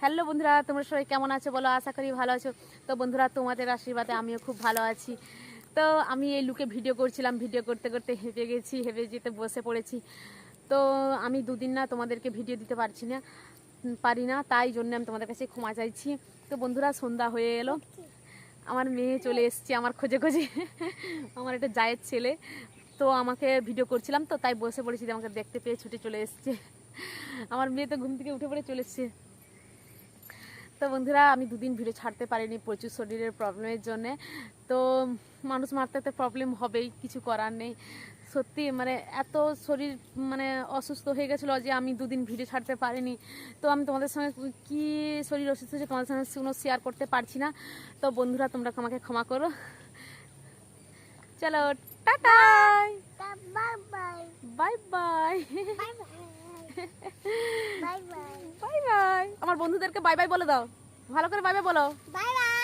Hello বন্ধুরা, তোমরা সবাই কেমন আছো বলো? আশা করি ভালো আছো। তো বন্ধুরা, তোমাদের আশীর্বাদে আমিও খুব ভালো আছি। তো আমি এই লুকে ভিডিও করছিলাম, ভিডিও করতে করতে হেঁপে গেছি, হেঁপে যেতে বসে পড়েছি। তো আমি দুদিন না তোমাদেরকে ভিডিও দিতে পারি না, তাই জন্য আমি তোমাদের কাছে ক্ষমা চাইছি। তো বন্ধুরা, সন্ধ্যা হয়ে এলো, আমার মেয়ে চলে এসছে আমার খোঁজে খোঁজে। আমার একটা জায়ের ছেলে, তো আমাকে ভিডিও করছিলাম, তো তাই বসে পড়েছি, আমাকে দেখতে পেয়ে ছুটে চলে এসছে। আমার মেয়ে তো ঘুম থেকে উঠে পড়ে চলে এসছে। তো বন্ধুরা, আমি দুদিন ভিডিও ছাড়তে পারিনি প্রচুর শরীরের প্রবলেমের জন্যে। তো মানুষ মারতে তো প্রবলেম হবেই, কিছু করার নেই। সত্যি মানে এত শরীর মানে অসুস্থ হয়ে গেছিলো যে আমি দুদিন ভিডিও ছাড়তে পারিনি। তো আমি তোমাদের সঙ্গে কি শরীর অসুস্থ হয়েছে তোমাদের সঙ্গে কোনো শেয়ার করতে পারছি না। তো বন্ধুরা, তোমরা আমাকে ক্ষমা করো। চলো tata, bye bye bye bye, bye bye bye bye. আমার বন্ধুদেরকে বাই বাই বলে দাও, ভালো করে বাই বাই বলো। Bye bye.